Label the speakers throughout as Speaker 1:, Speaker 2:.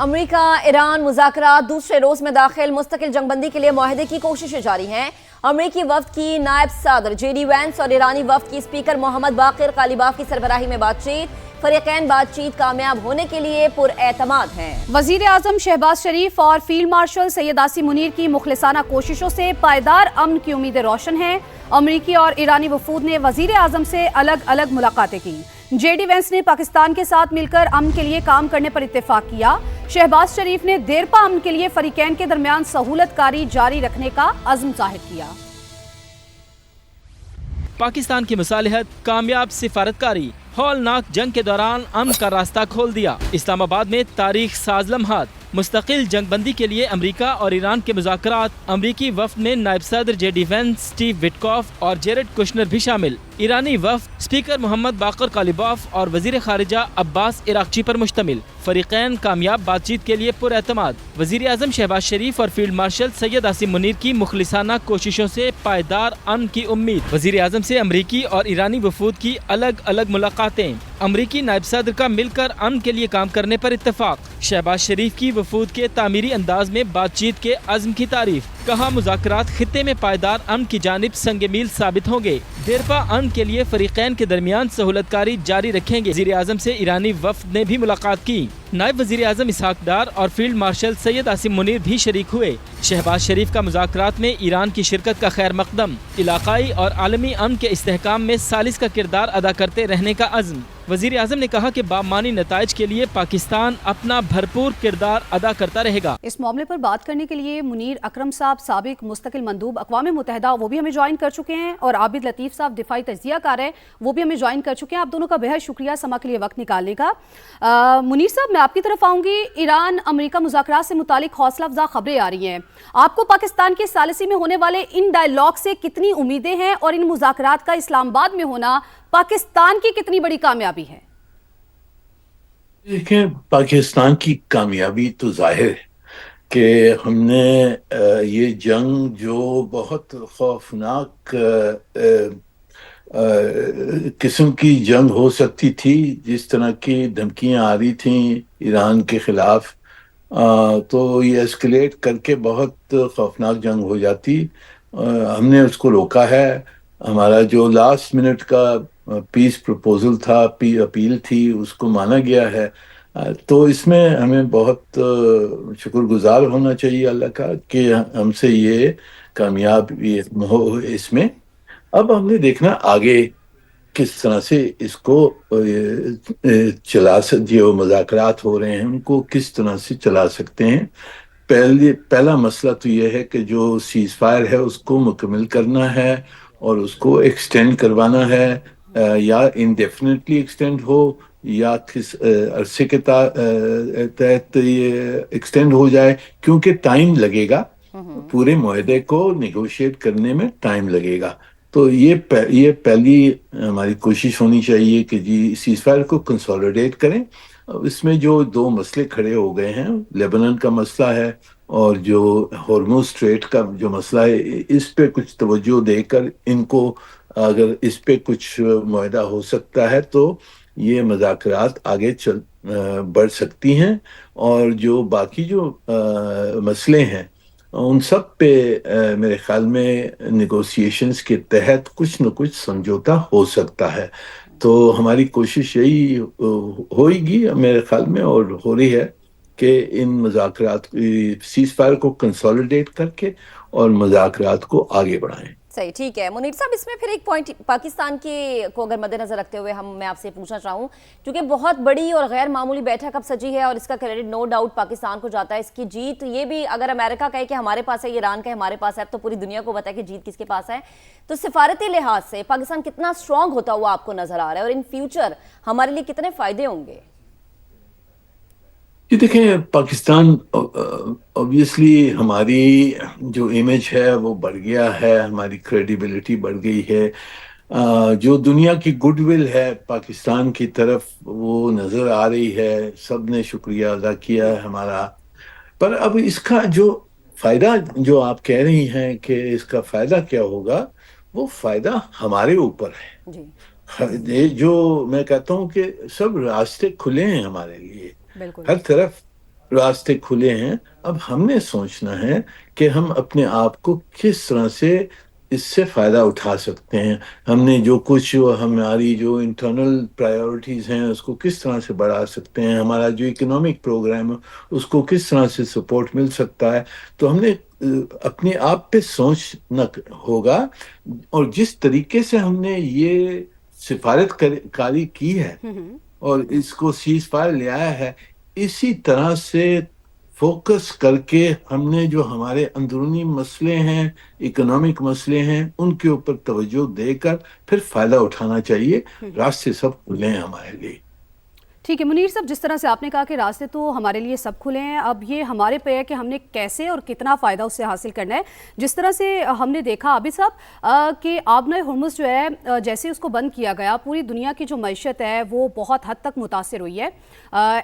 Speaker 1: امریکہ ایران مذاکرات دوسرے روز میں داخل، مستقل جنگ بندی کے لیے معاہدے کی کوششیں جاری ہیں۔ امریکی وفد کی نائب صدر جے ڈی وینس اور ایرانی وفد کی اسپیکر محمد باقر قالیباف کی سربراہی میں بات چیت، فریقین بات چیت کامیاب ہونے کے لیے پر اعتماد ہیں۔
Speaker 2: وزیر اعظم شہباز شریف اور فیلڈ مارشل سید عاصم منیر کی مخلصانہ کوششوں سے پائیدار امن کی امیدیں روشن ہیں۔ امریکی اور ایرانی وفود نے وزیر اعظم سے الگ الگ ملاقاتیں کی۔ جے ڈی وینس نے پاکستان کے ساتھ مل کر امن کے لیے کام کرنے پر اتفاق کیا۔ شہباز شریف نے دیرپا امن کے لیے فریقین کے درمیان سہولت کاری جاری رکھنے کا عزم ظاہر کیا۔
Speaker 3: پاکستان کی مصالحت، کامیاب سفارتکاری، ہولناک جنگ کے دوران امن کا راستہ کھول دیا۔ اسلام آباد میں تاریخ ساز لمحات، مستقل جنگ بندی کے لیے امریکہ اور ایران کے مذاکرات۔ امریکی وفد میں نائب صدر J D Vance, Steve Witkoff اور جیرڈ کشنر بھی شامل۔ ایرانی وفد اسپیکر محمد باقر قالیباف اور وزیر خارجہ عباس عراقچی پر مشتمل۔ فریقین کامیاب بات چیت کے لیے پر اعتماد۔ وزیر اعظم شہباز شریف اور فیلڈ مارشل سید عاصم منیر کی مخلصانہ کوششوں سے پائیدار امن کی امید۔ وزیر اعظم سے امریکی اور ایرانی وفود کی الگ الگ ملاقاتیں۔ امریکی نائب صدر کا مل کر امن کے لیے کام کرنے پر اتفاق۔ شہباز شریف کی وفود کے تعمیری انداز میں بات چیت کے عزم کی تعریف۔ کہا مذاکرات خطے میں پائیدار امن کی جانب سنگ میل ثابت ہوں گے۔ دیرپا امن کے لیے فریقین کے درمیان سہولت کاری جاری رکھیں گے۔ وزیر اعظم سے ایرانی وفد نے بھی ملاقات کی۔ نائب وزیر اعظم اسحاق ڈار اور فیلڈ مارشل سید عاصم منیر بھی شریک ہوئے۔ شہباز شریف کا مذاکرات میں ایران کی شرکت کا خیر مقدم۔ علاقائی اور عالمی امن کے استحکام میں ثالث کا کردار ادا کرتے رہنے کا عزم۔ وزیر اعظم نے کہا کہ بامعنی نتائج کے لیے پاکستان اپنا بھرپور کردار ادا کرتا رہے گا۔
Speaker 2: اس معاملے پر بات کرنے کے لیے منیر اکرم صاحب، سابق مستقل مندوب اقوام متحدہ، وہ بھی ہمیں جوائن کر چکے ہیں، اور عابد لطیف صاحب دفاعی تجزیہ کار ہیں، وہ بھی ہمیں جوائن کر چکے ہیں۔ آپ دونوں کا بہت شکریہ سما کے لیے وقت نکالنے کا۔ منیر صاحب، میں آپ کی طرف آؤں گی۔ ایران امریکہ مذاکرات سے متعلق حوصلہ افزا خبریں آ رہی ہیں۔ آپ کو پاکستان کے ثالثی میں ہونے والے ان ڈائیلاگ سے کتنی امیدیں ہیں، اور ان مذاکرات کا اسلام آباد میں ہونا پاکستان کی کتنی بڑی کامیابی ہے؟
Speaker 4: دیکھیں، پاکستان کی کامیابی تو ظاہر ہے کہ ہم نے یہ جنگ جو بہت خوفناک قسم کی جنگ ہو سکتی تھی، جس طرح کی دھمکیاں آ رہی تھیں ایران کے خلاف، تو یہ اسکلیٹ کر کے بہت خوفناک جنگ ہو جاتی۔ ہم نے اس کو روکا ہے۔ ہمارا جو لاسٹ منٹ کا پیس پروپوزل تھا، اپیل تھی، اس کو مانا گیا ہے۔ تو اس میں ہمیں بہت شکر گزار ہونا چاہیے اللہ کا کہ ہم سے یہ کامیابی ہو اس میں۔ اب ہم نے دیکھنا آگے کس طرح سے اس کو جو مذاکرات ہو رہے ہیں ان کو کس طرح سے چلا سکتے ہیں۔ پہلا مسئلہ تو یہ ہے کہ جو سیز فائر ہے اس کو مکمل کرنا ہے اور اس کو ایکسٹینڈ کروانا ہے، یا انڈیفینیٹلی ایکسٹینڈ ہو یا کس عرصے کے تحت یہ ایکسٹینڈ ہو جائے، کیونکہ ٹائم لگے گا، پورے معاہدے کو نیگوشیٹ کرنے میں ٹائم لگے گا۔ تو یہ پہلی ہماری کوشش ہونی چاہیے کہ جی سیز فائر کو کنسولیڈیٹ کریں۔ اس میں جو دو مسئلے کھڑے ہو گئے ہیں، لیبنان کا مسئلہ ہے اور جو ہورموز اسٹریٹ کا جو مسئلہ ہے، اس پہ کچھ توجہ دے کر ان کو اگر اس پہ کچھ معاہدہ ہو سکتا ہے تو یہ مذاکرات آگے بڑھ سکتی ہیں۔ اور جو باقی جو مسئلے ہیں ان سب پہ میرے خیال میں نیگوسیشنز کے تحت کچھ نہ کچھ سمجھوتا ہو سکتا ہے۔ تو ہماری کوشش یہی ہوئے گی میرے خیال میں، اور ہو رہی ہے، کہ ان مذاکرات سیز فائر کو کنسولیڈیٹ کر کے اور مذاکرات کو آگے بڑھائیں۔
Speaker 1: صحیح، ٹھیک ہے منیر صاحب، اس میں پھر ایک پوائنٹ پاکستان کے کو اگر مد نظر رکھتے ہوئے میں آپ سے پوچھنا چاہوں، کیونکہ بہت بڑی اور غیر معمولی بیٹھک اب سجی ہے اور اس کا کریڈٹ نو ڈاؤٹ پاکستان کو جاتا ہے، اس کی جیت یہ بھی اگر امریکہ کہے کہ ہمارے پاس ہے، ایران کہے ہمارے پاس ہے، تو پوری دنیا کو پتا ہے کہ جیت کس کے پاس ہے۔ تو سفارتی لحاظ سے پاکستان کتنا اسٹرانگ ہوتا ہوا آپ کو نظر آ رہا ہے، اور ان فیوچر ہمارے لیے کتنے فائدے ہوں گے؟
Speaker 4: یہ دیکھیں، پاکستان اوبویسلی ہماری جو امیج ہے وہ بڑھ گیا ہے، ہماری کریڈیبلٹی بڑھ گئی ہے، جو دنیا کی گڈ ول ہے پاکستان کی طرف وہ نظر آ رہی ہے، سب نے شکریہ ادا کیا ہے ہمارا۔ پر اب اس کا جو فائدہ جو آپ کہہ رہی ہیں کہ اس کا فائدہ کیا ہوگا، وہ فائدہ ہمارے اوپر ہے۔ جو میں کہتا ہوں کہ سب راستے کھلے ہیں ہمارے لیے،
Speaker 2: بالکل
Speaker 4: ہر طرف راستے کھلے ہیں. اب ہم نے سوچنا ہے کہ ہم اپنے آپ کو کس طرح سے اس سے فائدہ اٹھا سکتے ہیں. ہم نے جو کچھ ہماری جو انٹرنل پرائیورٹیز ہیں اس کو کس طرح سے بڑھا سکتے ہیں. ہمارا جو اکنامک پروگرام ہے اس کو کس طرح سے سپورٹ مل سکتا ہے. تو ہم نے اپنے آپ پہ سوچنا ہوگا. اور جس طریقے سے ہم نے یہ سفارت کاری کی ہے اور اس کو سیز فائر لے آیا ہے، اسی طرح سے فوکس کر کے ہم نے جو ہمارے اندرونی مسئلے ہیں، اکنامک مسئلے ہیں، ان کے اوپر توجہ دے کر پھر فائدہ اٹھانا چاہیے. راستے سب کھلے ہیں ہمارے لیے.
Speaker 2: ٹھیک ہے منیر صاحب، جس طرح سے آپ نے کہا کہ راستے تو ہمارے لیے سب کھلے ہیں، اب یہ ہمارے پہ ہے کہ ہم نے کیسے اور کتنا فائدہ اس سے حاصل کرنا ہے. جس طرح سے ہم نے دیکھا عابد صاحب کہ آبنۂ ہرمز جو ہے جیسے اس کو بند کیا گیا، پوری دنیا کی جو معیشت ہے وہ بہت حد تک متاثر ہوئی ہے.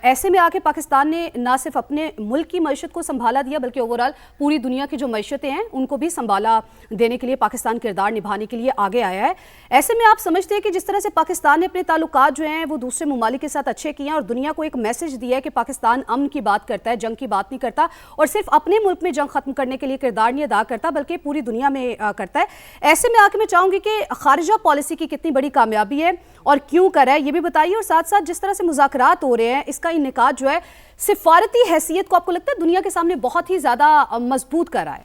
Speaker 2: ایسے میں آ کے پاکستان نے نہ صرف اپنے ملک کی معیشت کو سنبھالا دیا بلکہ اوورال پوری دنیا کی جو معیشتیں ہیں ان کو بھی سنبھالا دینے کے لیے پاکستان کردار نبھانے کے لیے آگے آیا ہے. ایسے میں آپ سمجھتے ہیں کہ جس طرح سے پاکستان نے اپنے تعلقات جو ہیں وہ دوسرے ممالک کے ساتھ اچھے کیے ہیں اور دنیا کو ایک میسج دیا ہے کہ پاکستان امن کی بات کرتا ہے، جنگ کی بات نہیں کرتا، اور صرف اپنے ملک میں جنگ ختم کرنے کے لیے کردار نہیں ادا کرتا بلکہ پوری دنیا میں کرتا ہے. ایسے میں آ کے میں چاہوں گی کہ خارجہ پالیسی کی کتنی بڑی کامیابی ہے اور کیوں کر رہا ہے یہ بھی بتائیے، اور ساتھ ساتھ جس طرح سے مذاکرات ہو رہے ہیں اس کا انعقاد جو ہے سفارتی حیثیت کو آپ کو لگتا ہے دنیا کے سامنے بہت ہی زیادہ مضبوط کر رہا ہے؟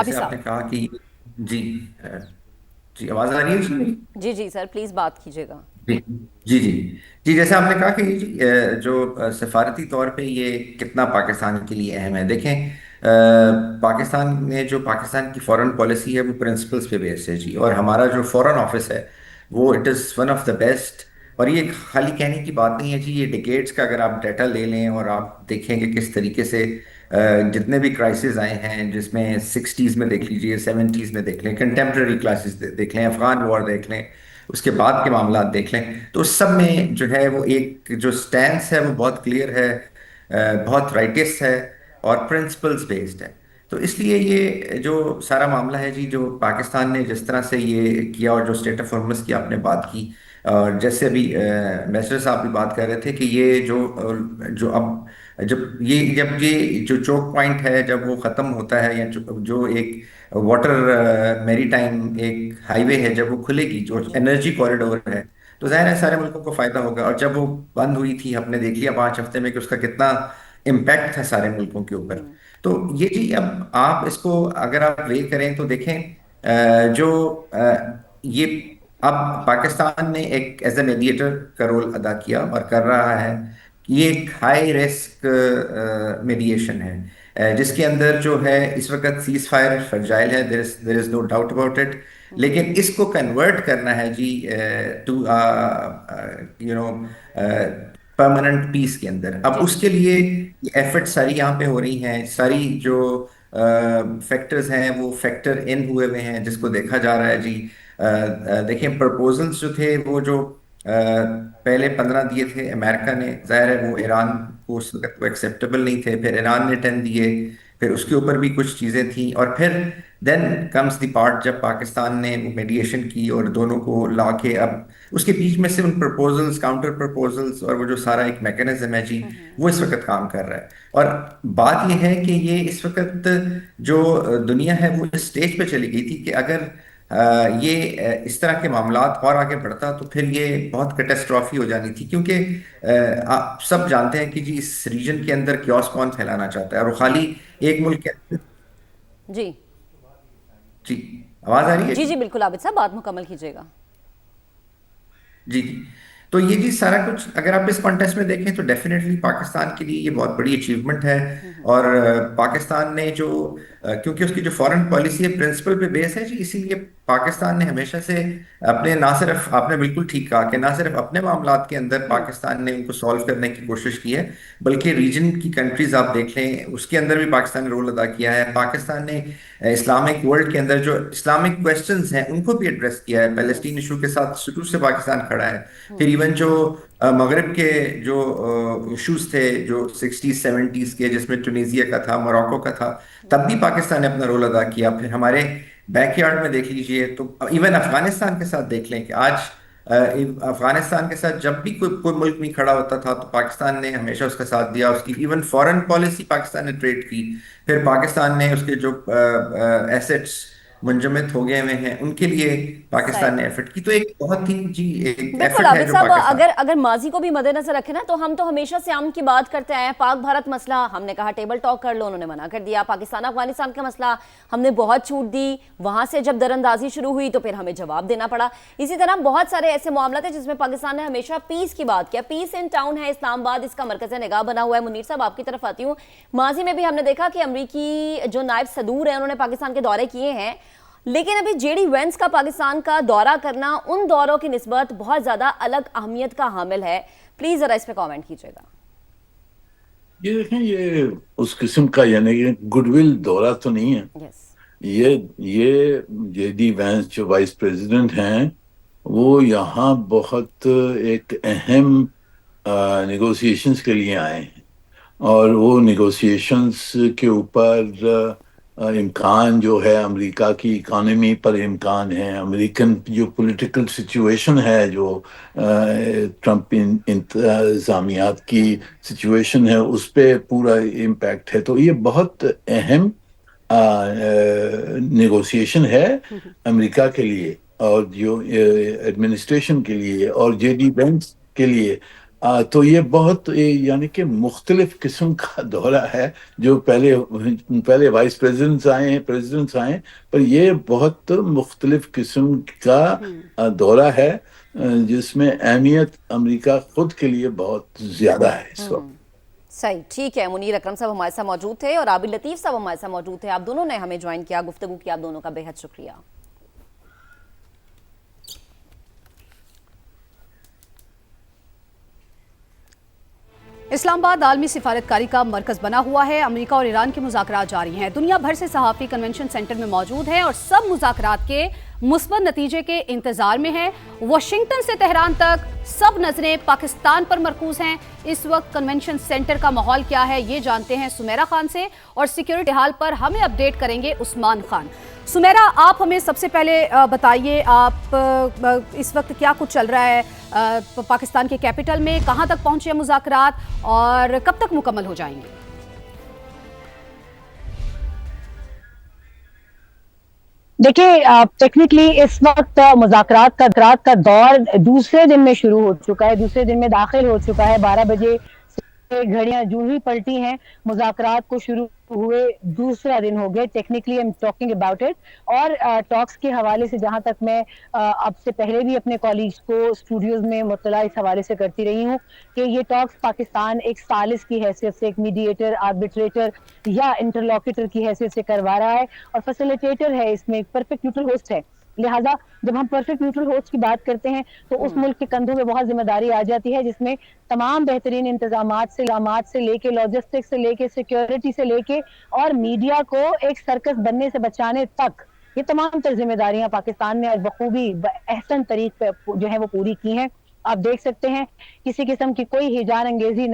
Speaker 5: جیسے آپ نے کہا کہ جی جی آواز آ رہی ہے اس میں؟
Speaker 1: جی جی سر پلیز بات کیجیے گا.
Speaker 5: جی جی جی جی جیسے آپ نے کہا کہ جو سفارتی طور پہ یہ کتنا پاکستان کے لیے اہم ہے. دیکھیں پاکستان نے جو پاکستان کی فورن پالیسی ہے وہ پرنسپلز پہ بیس ہے جی، اور ہمارا جو فورن آفس ہے وہ it is one of the best. اور یہ خالی کہنے کی بات نہیں ہے جی، یہ ڈیکیڈز کا اگر آپ ڈیٹا لے لیں اور آپ دیکھیں کہ کس طریقے سے جتنے بھی کرائسز آئے ہیں، جس میں 60s میں دیکھ لیجئے، 70s میں دیکھ لیں، کنٹمپرری کرائسز دیکھ لیں، افغان وار دیکھ لیں، اس کے بعد کے معاملات دیکھ لیں، تو اس سب میں جو ہے وہ ایک جو سٹینس ہے وہ بہت کلیئر ہے، بہت رائٹس ہے اور پرنسپلز بیسڈ ہے. تو اس لیے یہ جو سارا معاملہ ہے جی، جو پاکستان نے جس طرح سے یہ کیا اور جو اسٹیٹ آف ہرمز کی آپ نے بات کی، اور جیسے ابھی میسٹر صاحب بھی بات کر رہے تھے کہ یہ جو اب جب یہ جو چوک پوائنٹ ہے جب وہ ختم ہوتا ہے، یا جو ایک واٹر میری ٹائم ایک ہائی وے ہے جب وہ کھلے گی، جو انرجی کوریڈور ہے، تو ظاہر ہے سارے ملکوں کو فائدہ ہوگا. اور جب وہ بند ہوئی تھی ہم نے دیکھ لیا 5 ہفتے میں کہ اس کا کتنا امپیکٹ تھا سارے ملکوں کے اوپر. تو یہ جی اب آپ اس کو اگر آپ وے کریں تو دیکھیں جو یہ اب پاکستان نے ایک ایز اے میڈیٹر کا رول ادا کیا اور کر رہا ہے. یہ ایک ہائی رسک میڈیشن ہے جس کے اندر جو ہے اس وقت سیز فائر فرجائل ہے، دیر از نو ڈاؤٹ اباؤٹ اٹ، لیکن اس کو کنورٹ کرنا ہے جی ٹو پرماننٹ پیس کے اندر. اب اس کے لیے ایفرٹ ساری یہاں پہ ہو رہی ہیں، ساری جو فیکٹرز ہیں وہ فیکٹر ان ہوئے ہوئے ہیں جس کو دیکھا جا رہا ہے جی. دیکھیں پرپوزلز جو تھے وہ جو پہلے 15 دیے تھے امریکہ نے، ظاہر ہے وہ ایران کو اس وقت وہ ایکسیپٹیبل نہیں تھے، پھر ایران نے 10 دیے، پھر اس کے اوپر بھی کچھ چیزیں تھیں، اور پھر دین کمز دی پارٹ جب پاکستان نے میڈیشن کی اور دونوں کو لا کے اب اس کے بیچ میں سے ان پرپوزلز، کاؤنٹر پرپوزلز اور وہ جو سارا ایک میکینزم ہے جی وہ اس وقت کام کر رہا ہے. اور بات یہ ہے کہ یہ اس وقت جو دنیا ہے وہ اس سٹیج پہ چلی گئی تھی کہ اگر یہ اس طرح کے معاملات اور آگے بڑھتا تو پھر یہ بہت کیٹاسٹرافی ہو جانی تھی، کیونکہ آپ سب جانتے ہیں کہ جی اس ریجن کے اندر کیوس کون پھیلانا چاہتا ہے، اور خالی ایک ملک کے اندر.
Speaker 1: جی
Speaker 5: جی آواز آ رہی ہے؟
Speaker 1: جی جی بالکل عابد صاحب بات مکمل کیجیے گا.
Speaker 5: جی جی تو یہ جی سارا کچھ اگر آپ اس کانٹیکسٹ میں دیکھیں تو ڈیفینیٹلی پاکستان کے لیے یہ بہت بڑی اچیومنٹ ہے. اور پاکستان نے جو کیونکہ اس کی جو فورن پالیسی ہے پرنسپل پہ بیس ہے جی، اسی لیے پاکستان نے ہمیشہ سے اپنے نہ صرف آپ نے بالکل ٹھیک کہا کہ نہ صرف اپنے معاملات کے اندر پاکستان نے ان کو سالو کرنے کی کوشش کی ہے، بلکہ ریجن کی کنٹریز آپ دیکھ لیں اس کے اندر بھی پاکستان نے رول ادا کیا ہے. پاکستان نے اسلامک ورلڈ کے اندر جو اسلامک کویسچنز ہیں ان کو بھی ایڈریس کیا ہے. پیلسٹین ایشو کے ساتھ شروع سے پاکستان کھڑا ہے. پھر ایون جو مغرب کے جو ایشوز تھے جو 60s 70s کے، جس میں ٹونیزیا کا تھا، موراکو کا تھا، تب بھی پاکستان نے اپنا رول ادا کیا. پھر ہمارے بیک یارڈ میں دیکھ لیجئے تو ایون افغانستان کے ساتھ دیکھ لیں کہ آج افغانستان کے ساتھ جب بھی کوئی ملک نہیں کھڑا ہوتا تھا تو پاکستان نے ہمیشہ اس کا ساتھ دیا. اس کی ایون فورن پالیسی پاکستان نے ٹریڈ کی. پھر پاکستان نے اس کے جو ایسٹس منجمد ہو گئے ہوئے ہیں ان کے لیے پاکستان نے ایفرٹ کی. تو ایک بہت ہی ایک
Speaker 1: بالکل
Speaker 5: ایفرٹ ہے
Speaker 1: عابد
Speaker 5: جو
Speaker 1: صاحب،
Speaker 5: پاکستان.
Speaker 1: اگر ماضی کو بھی مد نظر رکھے نا تو ہم تو ہمیشہ سے امن کی بات کرتے آئے ہیں. پاک بھارت مسئلہ ہم نے کہا ٹیبل ٹاک کر لو، انہوں نے منع کر دیا. پاکستان افغانستان کا مسئلہ ہم نے بہت چھوٹ دی، وہاں سے جب دراندازی شروع ہوئی تو پھر ہمیں جواب دینا پڑا. اسی طرح بہت سارے ایسے معاملات ہیں جس میں پاکستان نے ہمیشہ پیس کی بات کیا. پیس ان ٹاؤن ہے اسلام آباد، اس کا مرکز نگاہ بنا ہوا ہے. منیر صاحب آپ کی طرف آتی ہوں. ماضی میں بھی ہم نے دیکھا کہ امریکی جو نائب صدور ہیں انہوں نے پاکستان کے دورے کیے ہیں، لیکن ابھی جے ڈی وینس کا پاکستان کا دورہ کرنا ان دوروں کی نسبت بہت زیادہ الگ اہمیت کا حامل ہے. پلیز ذرا اس پہ کامنٹ کیجئے گا.
Speaker 4: یہ دیکھیں، یہ اس قسم کا یعنی کہ گڈ ول دورہ تو نہیں ہے.
Speaker 1: یس،
Speaker 4: یہ جے ڈی وینس جو وائس پریزیڈنٹ ہیں وہ یہاں بہت ایک اہم نیگوسیشنز کے لیے آئے ہیں، اور وہ نیگوسیشنز کے اوپر امکان جو ہے امریکہ کی اکانومی پر امکان ہے، امریکن جو پولیٹیکل سچویشن ہے، جو ٹرمپ انتظامیات کی سچویشن ہے اس پہ پورا امپیکٹ ہے. تو یہ بہت اہم نیگوسیشن ہے امریکہ کے لیے اور جو ایڈمنسٹریشن کے لیے اور جے ڈی وینس کے لیے. تو یہ بہت یعنی کہ مختلف قسم کا دورہ ہے. جو پہلے وائس پریزیڈنٹس آئے پر یہ بہت مختلف قسم کا دورہ ہے جس میں اہمیت امریکہ خود کے لیے بہت زیادہ ہے اس وقت.
Speaker 1: صحیح، ٹھیک ہے. منیر اکرم صاحب ہمارے ساتھ موجود تھے اور عابد لطیف صاحب ہمارے ساتھ موجود تھے. آپ دونوں نے ہمیں جوائن کیا، گفتگو کی، آپ دونوں کا بے حد شکریہ.
Speaker 2: اسلام آباد عالمی سفارتکاری کا مرکز بنا ہوا ہے. امریکہ اور ایران کے مذاکرات جاری ہیں. دنیا بھر سے صحافی کنونشن سینٹر میں موجود ہیں اور سب مذاکرات کے مثبت نتیجے کے انتظار میں ہیں. واشنگٹن سے تہران تک سب نظریں پاکستان پر مرکوز ہیں. اس وقت کنونشن سینٹر کا ماحول کیا ہے یہ جانتے ہیں سمیرہ خان سے، اور سیکیورٹی حال پر ہمیں اپڈیٹ کریں گے عثمان خان. سمیرہ، آپ ہمیں سب سے پہلے بتائیے، آپ اس وقت کیا کچھ چل رہا ہے پاکستان کے کیپٹل میں؟ کہاں تک پہنچے ہیں مذاکرات اور کب تک مکمل ہو جائیں گے؟
Speaker 6: دیکھیں، ٹیکنیکلی اس وقت مذاکرات کا دور دوسرے دن میں شروع ہو چکا ہے، دوسرے دن میں داخل ہو چکا ہے. 12 بجے گھڑیاں جو ہی پلٹی ہیں، مذاکرات کو شروع ہوئے دوسرا دن ہو گئے. Technically am talking about it. اور ٹاکس کے حوالے سے جہاں تک میں اب سے پہلے بھی اپنے کالیگز کو اسٹوڈیوز میں مطلع اس حوالے سے کرتی رہی ہوں کہ یہ ٹاکس پاکستان ایک ثالث کی حیثیت سے، ایک میڈیٹر، آربیٹریٹر یا انٹرلوکیٹر کی حیثیت سے کروا رہا ہے، اور فیسیلیٹیٹر ہے، اس میں ایک پرفیکٹ نیوٹرل ہوسٹ ہے. لہٰذا جب ہم پرفیکٹ نیوٹرل ہوسٹ کی بات کرتے ہیں تو اس ملک کے کندھوں میں بہت ذمہ داری آ جاتی ہے، جس میں تمام بہترین انتظامات سے لے کے لاجسٹکس سے لے کے سیکیورٹی سے لے کے اور میڈیا کو ایک سرکس بننے سے بچانے تک، یہ تمام تر ذمہ داریاں پاکستان نے بخوبی احسن طریق پہ جو ہے وہ پوری کی ہیں. آپ دیکھ سکتے ہیں کسی قسم کی کوئی ہیجان انگیزی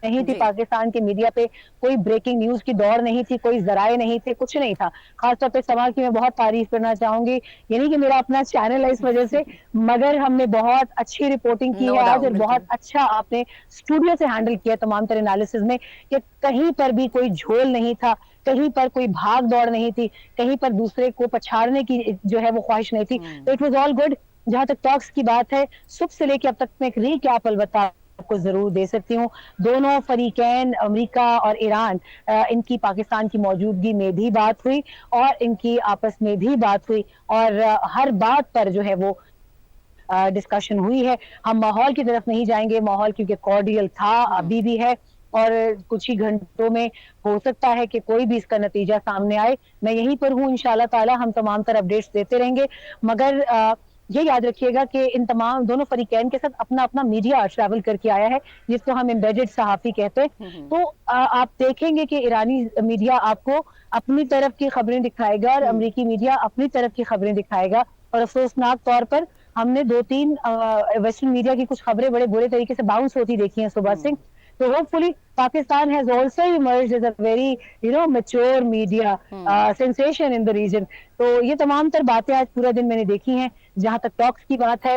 Speaker 6: نہیں تھی پاکستان کے میڈیا پہ، کوئی بریکنگ نیوز کی دوڑ نہیں تھی، کوئی ذرائع نہیں تھے، کچھ نہیں تھا. خاص طور پہ سما کی میں بہت تعریف کرنا چاہوں گی، یعنی کہ میرا اپنا چینل ہے اس وجہ سے، مگر ہم نے بہت اچھی رپورٹنگ کی ہے آج، اور بہت اچھا آپ نے اسٹوڈیو سے ہینڈل کیا تمام تر انالیسز میں، کہ کہیں پر بھی کوئی جھول نہیں تھا، کہیں پر کوئی بھاگ دوڑ نہیں تھی، کہیں پر دوسرے کو پچھاڑنے کی جو ہے وہ خواہش نہیں تھی. تو اٹ واز آل گڈ. جہاں تک ٹاکس کی بات ہے، صبح سے لے کے اب تک میں ایک ریکیپ البتہ آپ کو ضرور دے سکتی ہوں. دونوں فریقین امریکہ اور ایران، ان کی پاکستان کی موجودگی میں بھی بات ہوئی اور ان کی آپس میں بھی بات ہوئی، اور ہر بات پر جو ہے وہ ڈسکشن ہوئی ہے. ہم ماحول کی طرف نہیں جائیں گے، ماحول کیونکہ کارڈیل تھا، ابھی بھی ہے، اور کچھ ہی گھنٹوں میں ہو سکتا ہے کہ کوئی بھی اس کا نتیجہ سامنے آئے. میں یہیں پر ہوں انشاءاللہ تعالی، ہم تمام تر اپڈیٹس دیتے رہیں گے. مگر یہ یاد رکھیے گا کہ ان تمام دونوں فریقین کے ساتھ اپنا اپنا میڈیا ٹریول کر کے آیا ہے، جس کو ہم امبیڈڈ صحافی کہتے ہیں. تو آپ دیکھیں گے کہ ایرانی میڈیا آپ کو اپنی طرف کی خبریں دکھائے گا اور امریکی میڈیا اپنی طرف کی خبریں دکھائے گا. اور افسوسناک طور پر ہم نے 2-3 ویسٹرن میڈیا کی کچھ خبریں بڑے برے طریقے سے باؤنس ہوتی دیکھی ہیں صبح سے. تو hopefully Pakistan has also emerged as a very mature media sensation in the region. تو یہ تمام تر باتیں آج پورا دن میں نے دیکھی ہیں. جہاں تک ٹاکس کی بات ہے،